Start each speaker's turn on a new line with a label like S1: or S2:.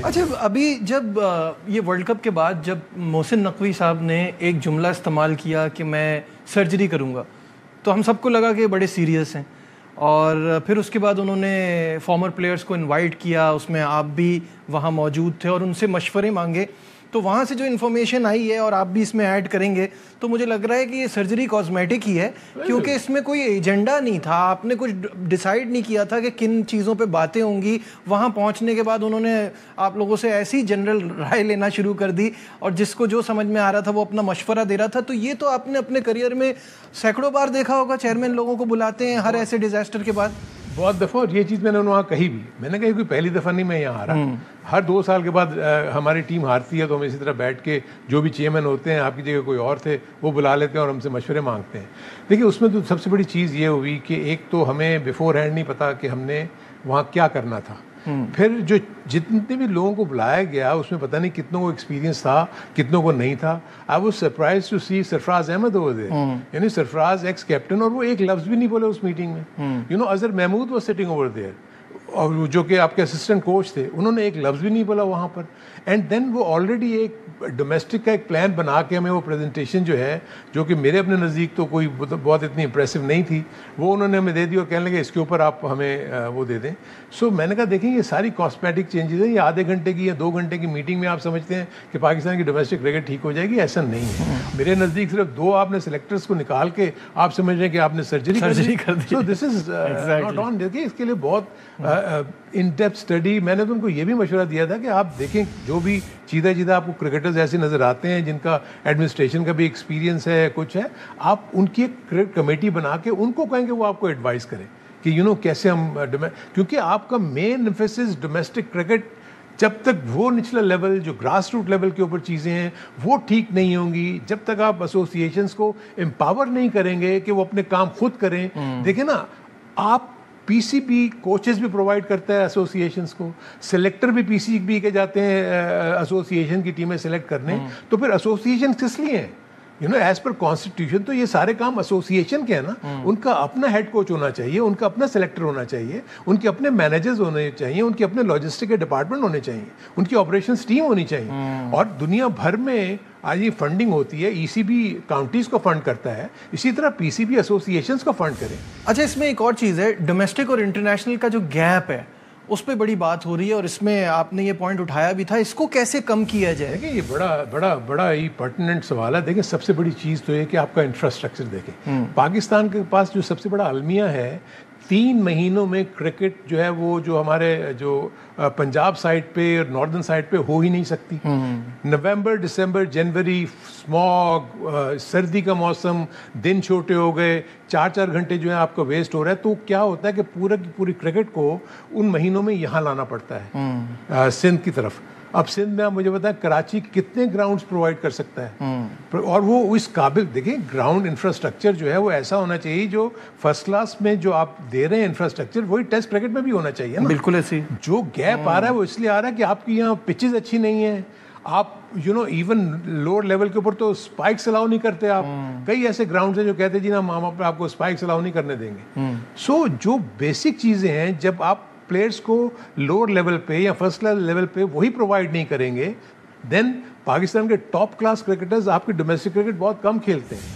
S1: اچھا ابھی جب یہ ورلڈ کپ کے بعد جب محسن نقوی صاحب نے ایک جملہ استعمال کیا کہ میں سرجری کروں گا تو ہم سب کو لگا کہ بڑے سیریس ہیں, اور پھر اس کے بعد انہوں نے فارمر پلیئرز کو انوائٹ کیا, اس میں آپ بھی وہاں موجود تھے اور ان سے مشورے مانگے, تو وہاں سے جو انفارمیشن آئی ہے اور آپ بھی اس میں ایڈ کریں گے تو مجھے لگ رہا ہے کہ یہ سرجری کاسمیٹک ہی ہے, کیونکہ اس میں کوئی ایجنڈا نہیں تھا, آپ نے کچھ ڈیسائیڈ نہیں کیا تھا کہ کن چیزوں پہ باتیں ہوں گی. وہاں پہنچنے کے بعد انہوں نے آپ لوگوں سے ایسی جنرل رائے لینا شروع کر دی اور جس کو جو سمجھ میں آ رہا تھا وہ اپنا مشورہ دے رہا تھا. تو یہ تو آپ نے اپنے کریئر میں سینکڑوں بار دیکھا ہوگا, چیئرمین لوگوں کو بلاتے ہیں ہر ایسے ڈیزاسٹر کے بعد.
S2: بہت دفعہ, اور یہ چیز میں نے وہاں کہی بھی, میں نے کہا کوئی پہلی دفعہ نہیں میں یہاں آ رہا, ہر 2 سال کے بعد ہماری ٹیم ہارتی ہے تو ہم اسی طرح بیٹھ کے جو بھی چیئرمین ہوتے ہیں, آپ کی جگہ کوئی اور تھے, وہ بلا لیتے ہیں اور ہم سے مشورے مانگتے ہیں. دیکھیے اس میں تو سب سے بڑی چیز یہ ہوئی کہ ایک تو ہمیں بیفور ہینڈ نہیں پتا کہ ہم نے وہاں کیا کرنا تھا, پھر جو جتنے بھی لوگوں کو بلایا گیا اس میں پتہ نہیں کتنوں کو ایکسپیرینس تھا کتنوں کو نہیں تھا. I was surprised to see Sarfaraz Ahmed over there, یعنی سرفراز ایکس کیپٹن, اور وہ ایک لفظ بھی نہیں بولے اس میٹنگ میں. You know Azhar Mahmood was sitting over there, اور جو کہ آپ کے اسسٹنٹ کوچ تھے, انہوں نے ایک لفظ بھی نہیں بولا وہاں پر. اینڈ دین وہ آلریڈی ایک ڈومیسٹک کا ایک پلان بنا کے ہمیں وہ پریزنٹیشن جو ہے, جو کہ میرے اپنے نزدیک تو کوئی بہت اتنی امپریسو نہیں تھی, وہ انہوں نے ہمیں دے دی اور کہنے لگے اس کے اوپر آپ ہمیں وہ دے دیں. سو میں نے کہا دیکھیں یہ ساری کاسمیٹک چینجز ہیں, یہ آدھے گھنٹے کی یا 2 گھنٹے کی میٹنگ میں آپ سمجھتے ہیں کہ پاکستان کی ڈومیسٹک کرکٹ ٹھیک ہو جائے گی, ایسا نہیں ہے. میرے نزدیک صرف 2 آپ نے سلیکٹرز کو نکال کے آپ سمجھ رہے ہیں کہ آپ نے سرجری کر دی. سو دس از ناٹ آن. دیکھیے اس کے لیے بہت ان ڈیپتھ اسٹڈی, میں نے تو ان کو یہ بھی مشورہ دیا تھا کہ آپ دیکھیں جو بھی چیدہ آپ کو کرکٹرز ایسے نظر آتے ہیں جن کا ایڈمنسٹریشن کا بھی ایکسپیرینس ہے, کچھ ہے, آپ ان کی ایک کرکٹ کمیٹی بنا کے ان کو کہیں کہ وہ آپ کو ایڈوائز کریں کہ یو نو کیسے ہم, کیونکہ آپ کا مین ایمفیسس ڈومیسٹک کرکٹ, جب تک وہ نچلا لیول جو گراس روٹ لیول کے اوپر چیزیں ہیں وہ ٹھیک نہیں ہوں گی, جب تک آپ ایسوسیشنس کو امپاور نہیں کریں گے کہ وہ اپنے کام خود کریں. دیکھیں نا, آپ پی سی بی کوچز بھی پرووائڈ کرتا ہے ایسوسیشنس کو, سلیکٹر بھی پی سی بی کے جاتے ہیں ایسوسیشن کی ٹیمیں سلیکٹ کرنے, تو پھر ایسوسیشن کس لیے ہیں؟ You know as per constitution تو یہ سارے کام ایسوسیشن کے ہیں نا. ان کا اپنا ہیڈ کوچ ہونا چاہیے, ان کا اپنا سلیکٹر ہونا چاہیے, ان کے اپنے مینیجرز ہونے چاہیے, ان کے اپنے لاجسٹک کے ڈپارٹمنٹ ہونے چاہیے, ان کی آپریشنس ٹیم ہونی چاہیے. اور دنیا بھر میں آج یہ فنڈنگ ہوتی ہے, ای سی بی کاؤنٹیز کو فنڈ کرتا ہے, اسی طرح پی سی بی ایسوسیشنس کو فنڈ کرے.
S1: اچھا اس میں ایک اور چیز ہے, ڈومیسٹک اور انٹرنیشنل کا جو گیپ ہے اس پہ بڑی بات ہو رہی ہے, اور اس میں آپ نے یہ پوائنٹ اٹھایا بھی تھا, اس کو کیسے کم کیا جائے؟
S2: دیکھیں یہ بڑا ہی پرٹیننٹ سوال ہے. دیکھیں سب سے بڑی چیز تو یہ کہ آپ کا انفراسٹرکچر دیکھیں. پاکستان کے پاس جو سب سے بڑا المیہ ہے, 3 مہینوں میں کرکٹ جو ہے وہ جو ہمارے جو پنجاب سائڈ پہ اور ناردرن سائڈ پہ ہو ہی نہیں سکتی. نومبر دسمبر جنوری اسماگ, سردی کا موسم, دن چھوٹے ہو گئے, 4 گھنٹے جو ہے آپ کا ویسٹ ہو رہا ہے. تو کیا ہوتا ہے کہ پوری کرکٹ کو ان مہینوں میں یہاں لانا پڑتا ہے سندھ کی طرف. اب سندھ میں آپ مجھے بتائیں کراچی کتنے گراؤنڈز پرووائڈ کر سکتا ہے, اور وہ اس قابل, دیکھیں گراؤنڈ انفراسٹرکچر جو ہے وہ ایسا ہونا چاہیے جو فرسٹ کلاس میں جو آپ دے رہے ہیں انفراسٹرکچر وہی ٹیسٹ کرکٹ میں بھی ہونا چاہیے نا.
S1: بالکل ایسی.
S2: جو گیپ آ رہا ہے وہ اس لیے آ رہا ہے کہ آپ کی یہاں پچز اچھی نہیں ہیں, آپ you know even lower level کے اوپر تو اسپائکس الاؤ نہیں کرتے. آپ کئی ایسے گراؤنڈز ہیں جو کہتے ہیں جی نا ہم آپ کو اسپائکس الاؤ نہیں کرنے دیں گے. سو جو بیسک چیزیں ہیں جب آپ پلیئرس کو لوور لیول پہ یا فرسٹ لیول پہ وہی پرووائڈ نہیں کریں گے, دین پاکستان کے ٹاپ کلاس کرکٹرز آپ کے ڈومیسٹک کرکٹ بہت کم کھیلتے ہیں.